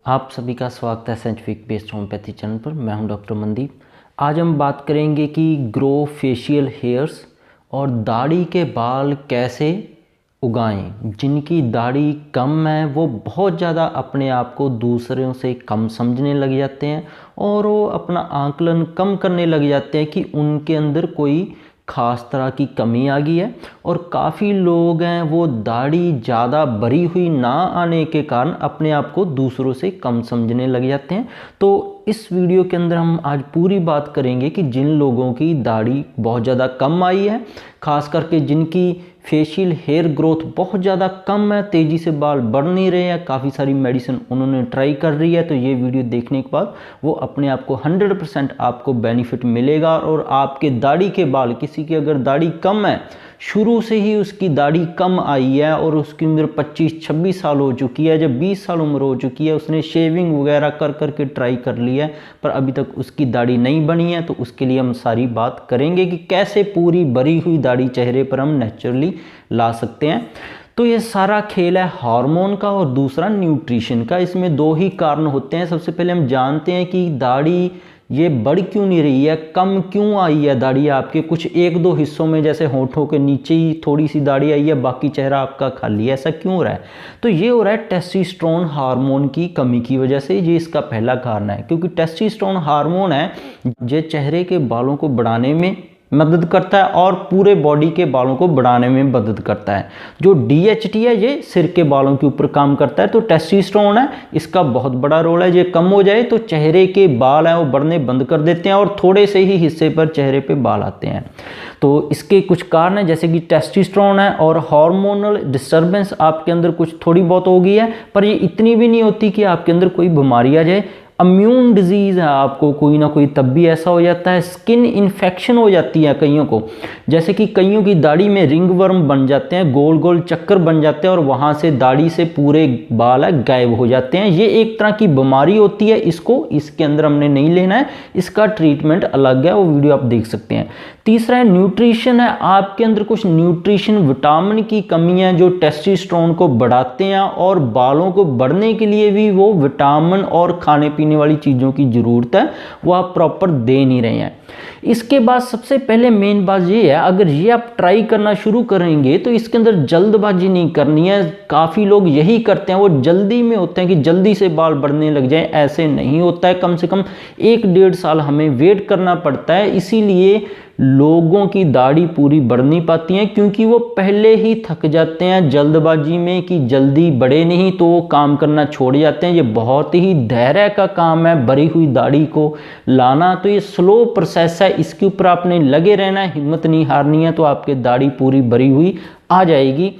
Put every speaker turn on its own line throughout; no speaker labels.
आप सभी का स्वागत है साइंटिफिक बेस्ड होम्योपैथी चैनल पर। मैं हूं डॉक्टर मनदीप। आज हम बात करेंगे कि ग्रो फेशियल हेयर्स और दाढ़ी के बाल कैसे उगाएं। जिनकी दाढ़ी कम है वो बहुत ज़्यादा अपने आप को दूसरों से कम समझने लग जाते हैं और वो अपना आकलन कम करने लग जाते हैं कि उनके अंदर कोई ख़ास तरह की कमी आ गई है। और काफ़ी लोग हैं वो दाढ़ी ज़्यादा बड़ी हुई ना आने के कारण अपने आप को दूसरों से कम समझने लग जाते हैं। तो इस वीडियो के अंदर हम आज पूरी बात करेंगे कि जिन लोगों की दाढ़ी बहुत ज़्यादा कम आई है, ख़ास करके जिनकी फेशियल हेयर ग्रोथ बहुत ज़्यादा कम है, तेज़ी से बाल बढ़ नहीं रहे हैं, काफ़ी सारी मेडिसिन उन्होंने ट्राई कर रही है, तो ये वीडियो देखने के बाद वो अपने आप को 100% आपको बेनिफिट मिलेगा। और आपके दाढ़ी के बाल, किसी की अगर दाढ़ी कम है, शुरू से ही उसकी दाढ़ी कम आई है और उसकी उम्र 25-26 साल हो चुकी है, जब 20 साल उम्र हो चुकी है, उसने शेविंग वगैरह कर करके ट्राई कर ली है पर अभी तक उसकी दाढ़ी नहीं बनी है, तो उसके लिए हम सारी बात करेंगे कि कैसे पूरी भरी हुई दाढ़ी चेहरे पर हम नेचुरली ला सकते हैं। तो ये सारा खेल है हार्मोन का और दूसरा न्यूट्रिशन का। इसमें दो ही कारण होते हैं। सबसे पहले हम जानते हैं कि दाढ़ी ये बढ़ क्यों नहीं रही है, कम क्यों आई है दाढ़ी आपके कुछ एक दो हिस्सों में, जैसे होठों के नीचे ही थोड़ी सी दाढ़ी आई है, बाकी चेहरा आपका खाली है, ऐसा क्यों हो रहा है? तो ये हो रहा है टेस्टोस्टेरोन हार्मोन की कमी की वजह से। ये इसका पहला कारण है, क्योंकि टेस्टोस्टेरोन हार्मोन है जो चेहरे के बालों को बढ़ाने में मदद करता है और पूरे बॉडी के बालों को बढ़ाने में मदद करता है। जो DHT है ये सिर के बालों के ऊपर काम करता है, तो टेस्टोस्टेरोन है इसका बहुत बड़ा रोल है। ये कम हो जाए तो चेहरे के बाल हैं वो बढ़ने बंद कर देते हैं और थोड़े से ही हिस्से पर चेहरे पे बाल आते हैं। तो इसके कुछ कारण हैं, जैसे कि टेस्टोस्टेरोन है और हार्मोनल डिस्टर्बेंस आपके अंदर कुछ थोड़ी बहुत हो गई है, पर ये इतनी भी नहीं होती कि आपके अंदर कोई बीमारी आ जाए। इम्यून डिजीज़ है, आपको कोई ना कोई तब भी ऐसा हो जाता है। स्किन इन्फेक्शन हो जाती है कईयों को, जैसे कि कईयों की दाढ़ी में रिंग वर्म बन जाते हैं, गोल गोल चक्कर बन जाते हैं और वहाँ से दाढ़ी से पूरे बाल है गायब हो जाते हैं। ये एक तरह की बीमारी होती है, इसको इसके अंदर हमने नहीं लेना है, इसका ट्रीटमेंट अलग है, वो वीडियो आप देख सकते हैं। तीसरा है न्यूट्रिशन है। आपके अंदर कुछ न्यूट्रिशन विटामिन की कमी है जो टेस्टोस्टेरोन को बढ़ाते हैं और बालों को बढ़ने के लिए भी वो विटामिन और खाने पीने वाली चीज़ों की ज़रूरत है, वो आप प्रॉपर दे नहीं रहे हैं। इसके बाद सबसे पहले मेन बात ये है, अगर ये आप ट्राई करना शुरू करेंगे तो इसके अंदर जल्दबाजी नहीं करनी है। काफ़ी लोग यही करते हैं, वो जल्दी में होते हैं कि जल्दी से बाल बढ़ने लग जाएं, ऐसे नहीं होता है। कम से कम 1-1.5 साल हमें वेट करना पड़ता है, इसीलिए लोगों की दाढ़ी पूरी बढ़ नहीं पाती है, क्योंकि वो पहले ही थक जाते हैं जल्दबाजी में कि जल्दी बढ़े नहीं, तो वो काम करना छोड़ जाते हैं। ये बहुत ही धैर्य का काम है बढ़ी हुई दाढ़ी को लाना, तो ये स्लो प्रोसेस है, इसके ऊपर आपने लगे रहना है, हिम्मत नहीं हारनी है, तो आपके दाढ़ी पूरी भरी हुई आ जाएगी।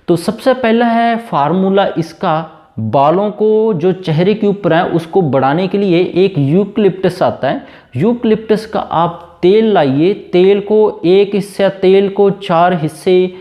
तो सबसे पहला है फार्मूला इसका, बालों को जो चेहरे के ऊपर है उसको बढ़ाने के लिए एक यूकलिप्टस आता है। यूकलिप्टस का आप तेल लाइए, तेल को एक हिस्सा तेल को 4 हिस्से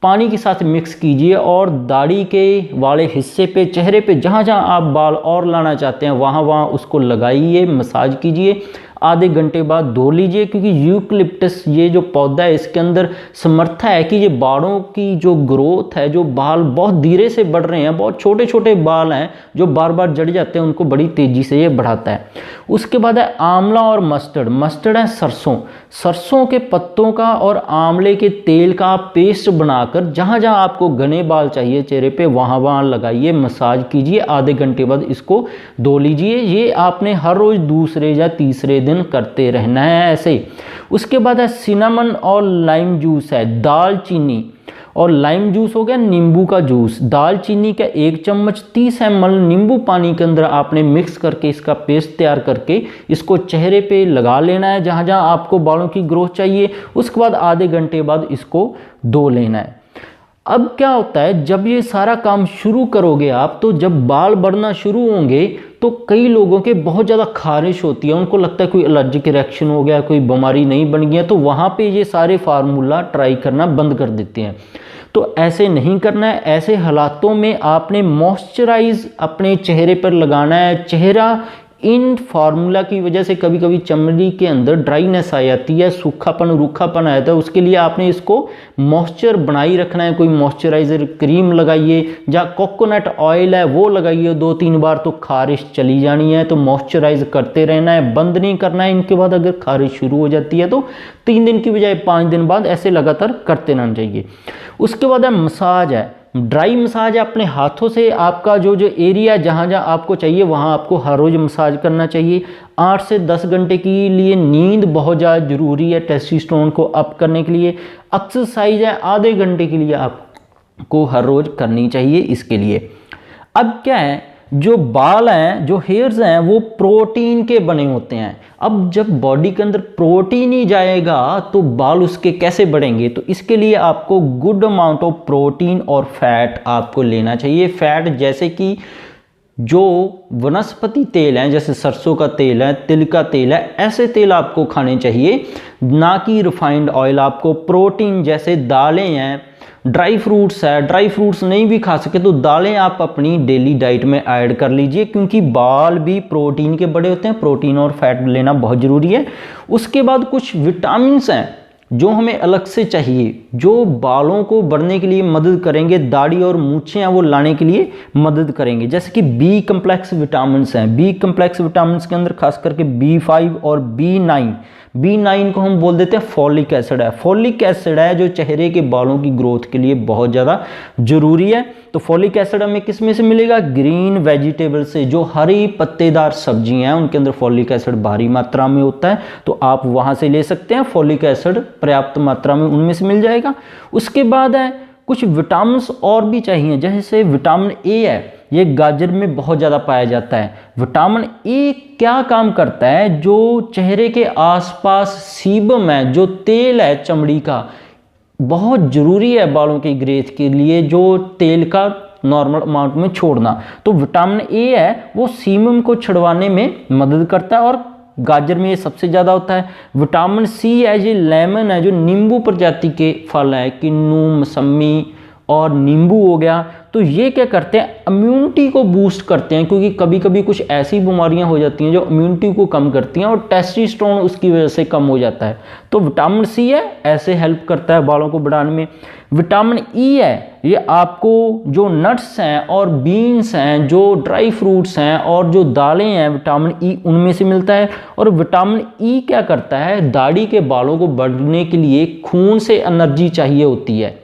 पानी के साथ मिक्स कीजिए और दाढ़ी के वाले हिस्से पे, चेहरे पे जहाँ जहाँ आप बाल और लाना चाहते हैं वहाँ वहाँ उसको लगाइए, मसाज कीजिए। आधे घंटे बाद धो लीजिए, क्योंकि यूकलिप्टस ये जो पौधा है इसके अंदर समर्था है कि ये बालों की जो ग्रोथ है, जो बाल बहुत धीरे से बढ़ रहे हैं, बहुत छोटे छोटे बाल हैं जो बार बार जड़ जाते हैं, उनको बड़ी तेज़ी से ये बढ़ाता है। उसके बाद है आंवला और मस्टर्ड। मस्टर्ड है सरसों, सरसों के पत्तों का और आंवले के तेल का पेस्ट बनाकर जहाँ जहाँ आपको घने बाल चाहिए चेहरे पे वहाँ वहाँ लगाइए, मसाज कीजिए, आधे घंटे बाद इसको धो लीजिए। ये आपने हर रोज़ दूसरे या तीसरे दिन करते रहना है ऐसे। उसके बाद है सिनेमन और लाइम जूस है, दालचीनी और लाइम जूस हो गया नींबू का जूस। दालचीनी का 1 चम्मच 30 ml नींबू पानी के अंदर आपने मिक्स करके इसका पेस्ट तैयार करके इसको चेहरे पे लगा लेना है जहाँ जहाँ आपको बालों की ग्रोथ चाहिए। उसके बाद आधे घंटे बाद इसको धो लेना है। अब क्या होता है, जब ये सारा काम शुरू करोगे आप, तो जब बाल बढ़ना शुरू होंगे तो कई लोगों के बहुत ज़्यादा खारिश होती है, उनको लगता है कोई एलर्जिक रिएक्शन हो गया, कोई बीमारी नहीं बन गया, तो वहाँ पे ये सारे फार्मूला ट्राई करना बंद कर देते हैं। तो ऐसे नहीं करना है। ऐसे हालातों में आपने मॉइस्चराइज अपने चेहरे पर लगाना है। चेहरा इन फार्मूला की वजह से कभी कभी चमड़ी के अंदर ड्राइनेस आ जाती है, सूखापन रूखापन आ जाता है। उसके लिए आपने इसको मॉइस्चर बनाई रखना है। कोई मॉइस्चराइजर क्रीम लगाइए, जहाँ कोकोनट ऑयल है वो लगाइए 2-3 बार, तो खारिश चली जानी है। तो मॉइस्चराइज करते रहना है, बंद नहीं करना है। इनके बाद अगर खारिश शुरू हो जाती है तो 3 दिन की बजाय 5 दिन बाद ऐसे लगातार करते रहना चाहिए। उसके बाद है मसाज है, ड्राई मसाज है। अपने हाथों से आपका जो एरिया जहाँ जहाँ आपको चाहिए वहाँ आपको हर रोज़ मसाज करना चाहिए। 8 से 10 घंटे के लिए नींद बहुत ज़्यादा ज़रूरी है टेस्टोस्टेरोन को अप करने के लिए। एक्सरसाइज है आधे घंटे के लिए आपको हर रोज़ करनी चाहिए इसके लिए। अब क्या है, जो बाल हैं, जो हेयर्स हैं, वो प्रोटीन के बने होते हैं। अब जब बॉडी के अंदर प्रोटीन ही जाएगा तो बाल उसके कैसे बढ़ेंगे? तो इसके लिए आपको गुड अमाउंट ऑफ प्रोटीन और फैट आपको लेना चाहिए। फैट जैसे कि जो वनस्पति तेल हैं, जैसे सरसों का तेल है, तिल का तेल है, ऐसे तेल आपको खाने चाहिए, ना कि रिफाइंड ऑयल। आपको प्रोटीन जैसे दालें हैं, ड्राई फ्रूट्स है, ड्राई फ्रूट्स नहीं भी खा सके तो दालें आप अपनी डेली डाइट में ऐड कर लीजिए, क्योंकि बाल भी प्रोटीन के बड़े होते हैं। प्रोटीन और फैट लेना बहुत ज़रूरी है। उसके बाद कुछ विटामिन्स हैं जो हमें अलग से चाहिए, जो बालों को बढ़ने के लिए मदद करेंगे, दाढ़ी और मूछें हैं वो लाने के लिए मदद करेंगे। जैसे कि बी कम्प्लेक्स विटामिन्स हैं। बी कम्प्लेक्स विटामिन्स के अंदर खास करके B5 और B9 को हम बोल देते हैं फॉलिक एसिड है। फॉलिक एसिड है जो चेहरे के बालों की ग्रोथ के लिए बहुत ज़्यादा ज़रूरी है। तो फॉलिक एसिड हमें किस में से मिलेगा? ग्रीन वेजिटेबल से। जो हरी पत्तेदार सब्जियां हैं उनके अंदर फॉलिक एसिड भारी मात्रा में होता है, तो आप वहां से ले सकते हैं। फॉलिक एसिड पर्याप्त मात्रा में उनमें से मिल जाएगा। उसके बाद है कुछ विटामिन और भी चाहिए, जैसे विटामिन ए है, ये गाजर में बहुत ज़्यादा पाया जाता है। विटामिन ए क्या काम करता है? जो चेहरे के आसपास सीबम है, जो तेल है चमड़ी का, बहुत ज़रूरी है बालों की ग्रोथ के लिए, जो तेल का नॉर्मल अमाउंट में छोड़ना। तो विटामिन ए है वो सीबम को छुड़वाने में मदद करता है, और गाजर में ये सबसे ज़्यादा होता है। विटामिन सी है, ये लेमन है, जो नींबू प्रजाति के फल है, किन्नू, मौसमी और नींबू हो गया। तो ये क्या करते हैं? इम्यूनिटी को बूस्ट करते हैं, क्योंकि कभी कभी कुछ ऐसी बीमारियां हो जाती हैं जो इम्यूनिटी को कम करती हैं, और टेस्टोस्टेरोन उसकी वजह से कम हो जाता है। तो विटामिन सी है, ऐसे हेल्प करता है बालों को बढ़ाने में। विटामिन ई है, ये आपको जो नट्स हैं और बीन्स हैं, जो ड्राई फ्रूट्स हैं और जो दालें हैं, विटामिन ई उनमें से मिलता है। और विटामिन ई क्या करता है? दाढ़ी के बालों को बढ़ने के लिए खून से एनर्जी चाहिए होती है।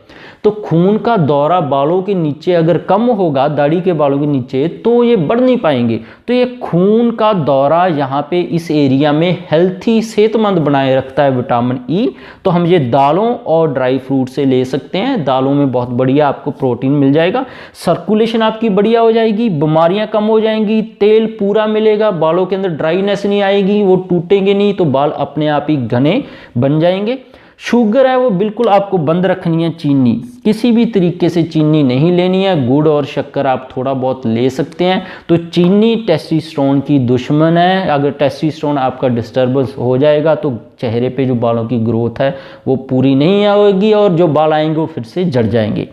तो खून का दौरा बालों के नीचे अगर कम होगा, दाढ़ी के बालों के नीचे, तो ये बढ़ नहीं पाएंगे। तो ये खून का दौरा यहाँ पे इस एरिया में हेल्थी, सेहतमंद बनाए रखता है विटामिन ई। तो हम ये दालों और ड्राई फ्रूट से ले सकते हैं। दालों में बहुत बढ़िया आपको प्रोटीन मिल जाएगा, सर्कुलेशन आपकी बढ़िया हो जाएगी, बीमारियां कम हो जाएंगी, तेल पूरा मिलेगा, बालों के अंदर ड्राइनेस नहीं आएगी, वो टूटेंगे नहीं, तो बाल अपने आप ही घने बन जाएंगे। शुगर है वो बिल्कुल आपको बंद रखनी है। चीनी, किसी भी तरीके से चीनी नहीं लेनी है। गुड़ और शक्कर आप थोड़ा बहुत ले सकते हैं। तो चीनी टेस्टोस्टेरोन की दुश्मन है। अगर टेस्टोस्टेरोन आपका डिस्टर्बेंस हो जाएगा तो चेहरे पे जो बालों की ग्रोथ है वो पूरी नहीं होगी, और जो बाल आएंगे वो फिर से झड़ जाएंगे।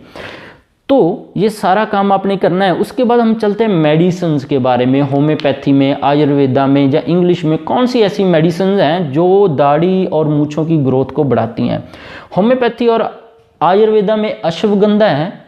तो ये सारा काम आपने करना है। उसके बाद हम चलते हैं मेडिसिन के बारे में। होम्योपैथी में, आयुर्वेदा में या इंग्लिश में कौन सी ऐसी मेडिसिन हैं जो दाढ़ी और मूंछों की ग्रोथ को बढ़ाती हैं? होम्योपैथी और आयुर्वेदा में अश्वगंधा है।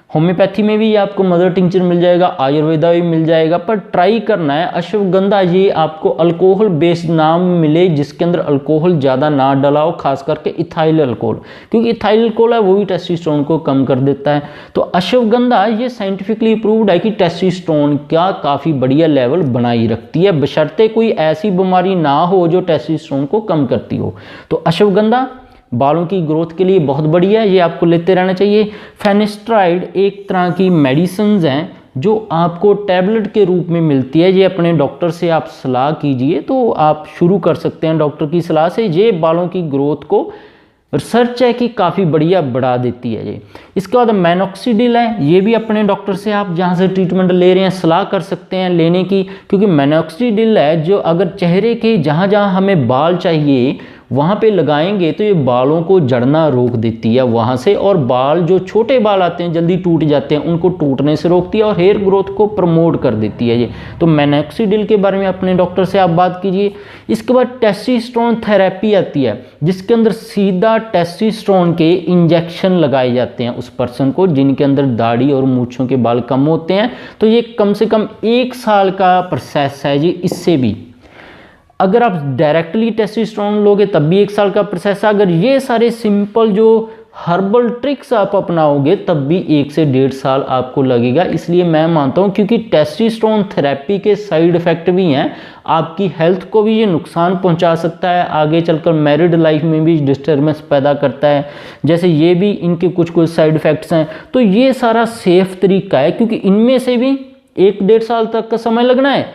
होम्योपैथी में भी आपको मदर टिंचर मिल जाएगा, आयुर्वेदा भी मिल जाएगा, पर ट्राई करना है अश्वगंधा ये आपको अल्कोहल बेस्ड नाम मिले, जिसके अंदर अल्कोहल ज़्यादा ना डला हो, खास करके इथाइल अल्कोहल, क्योंकि इथाइल अल्कोहल है वो भी टेस्टोस्टेरोन को कम कर देता है। तो अश्वगंधा ये साइंटिफिकली प्रूव्ड है कि टेस्टोस्टेरोन का काफ़ी बढ़िया लेवल बनाई रखती है, बशर्ते कोई ऐसी बीमारी ना हो जो टेस्टोस्टेरोन को कम करती हो। तो अश्वगंधा बालों की ग्रोथ के लिए बहुत बढ़िया है, ये आपको लेते रहना चाहिए। फेनिस्ट्राइड एक तरह की मेडिसिन हैं जो आपको टैबलेट के रूप में मिलती है। ये अपने डॉक्टर से आप सलाह कीजिए, तो आप शुरू कर सकते हैं डॉक्टर की सलाह से। ये बालों की ग्रोथ को रिसर्च है कि काफ़ी बढ़िया बढ़ा देती है ये। इसके बाद मैनोक्सिडिल है, ये भी अपने डॉक्टर से आप जहाँ से ट्रीटमेंट ले रहे हैं सलाह कर सकते हैं लेने की, क्योंकि मैनोक्सिडिल है जो अगर चेहरे के जहाँ जहाँ हमें बाल चाहिए वहाँ पे लगाएंगे तो ये बालों को जड़ना रोक देती है वहाँ से, और बाल जो छोटे बाल आते हैं जल्दी टूट जाते हैं उनको टूटने से रोकती है और हेयर ग्रोथ को प्रमोट कर देती है ये। तो मिनोक्सिडिल के बारे में अपने डॉक्टर से आप बात कीजिए। इसके बाद टेस्टोस्टेरोन थेरेपी आती है जिसके अंदर सीधा टेस्टोस्टेरोन के इंजेक्शन लगाए जाते हैं उस पर्सन को जिनके अंदर दाढ़ी और मूंछों के बाल कम होते हैं। तो ये कम से कम 1 साल का प्रोसेस है जी। इससे भी अगर आप डायरेक्टली टेस्टोस्टेरोन लोगे तब भी 1 साल का प्रोसेस है। अगर ये सारे सिंपल जो हर्बल ट्रिक्स आप अपनाओगे तब भी 1 से 1.5 साल आपको लगेगा। इसलिए मैं मानता हूँ क्योंकि टेस्टोस्टेरोन थेरेपी के साइड इफेक्ट भी हैं, आपकी हेल्थ को भी ये नुकसान पहुंचा सकता है, आगे चलकर मैरिड लाइफ में भी डिस्टर्बेंस पैदा करता है, जैसे ये भी इनके कुछ साइड इफेक्ट्स हैं। तो ये सारा सेफ तरीका है क्योंकि इनमें से भी 1-1.5 साल तक का समय लगना है।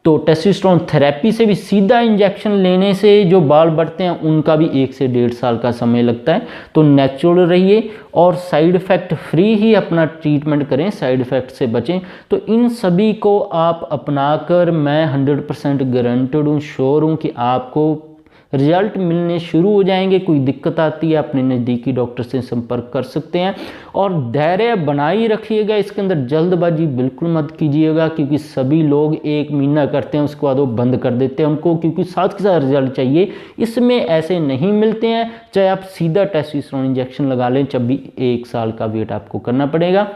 तो टेस्टोस्टेरोन थेरेपी से भी सीधा इंजेक्शन लेने से जो बाल बढ़ते हैं उनका भी 1 से 1.5 साल का समय लगता है। तो नेचुरल रहिए और साइड इफ़ेक्ट फ्री ही अपना ट्रीटमेंट करें, साइड इफ़ेक्ट से बचें। तो इन सभी को आप अपनाकर मैं 100% गारंटेड हूँ, श्योर हूँ कि आपको रिजल्ट मिलने शुरू हो जाएंगे। कोई दिक्कत आती है अपने नज़दीकी डॉक्टर से संपर्क कर सकते हैं और धैर्य बनाए रखिएगा। इसके अंदर जल्दबाजी बिल्कुल मत कीजिएगा क्योंकि सभी लोग 1 महीना करते हैं उसके बाद वो बंद कर देते हैं उनको, क्योंकि साथ के साथ रिजल्ट चाहिए। इसमें ऐसे नहीं मिलते हैं, चाहे आप सीधा टेस्टोस्टेरोन इंजेक्शन लगा लें तब भी 1 साल का वेट आपको करना पड़ेगा।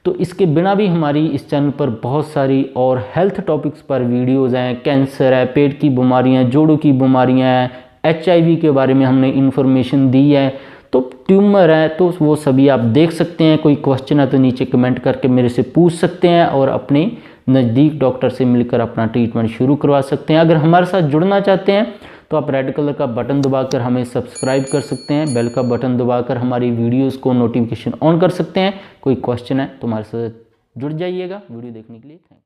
तो इसके बिना भी हमारी इस चैनल पर बहुत सारी और हेल्थ टॉपिक्स पर वीडियोज़ हैं। कैंसर है, पेट की बीमारियां, जोड़ों की बीमारियां हैं, HIV के बारे में हमने इन्फॉर्मेशन दी है, तो ट्यूमर है, तो वो सभी आप देख सकते हैं। कोई क्वेश्चन है तो नीचे कमेंट करके मेरे से पूछ सकते हैं और अपने नज़दीक डॉक्टर से मिलकर अपना ट्रीटमेंट शुरू करवा सकते हैं। अगर हमारे साथ जुड़ना चाहते हैं तो आप रेड कलर का बटन दबाकर हमें सब्सक्राइब कर सकते हैं, बेल का बटन दबाकर हमारी वीडियोस को नोटिफिकेशन ऑन कर सकते हैं। कोई क्वेश्चन है तो हमारे साथ जुड़ जाइएगा। वीडियो देखने के लिए थैंक यू।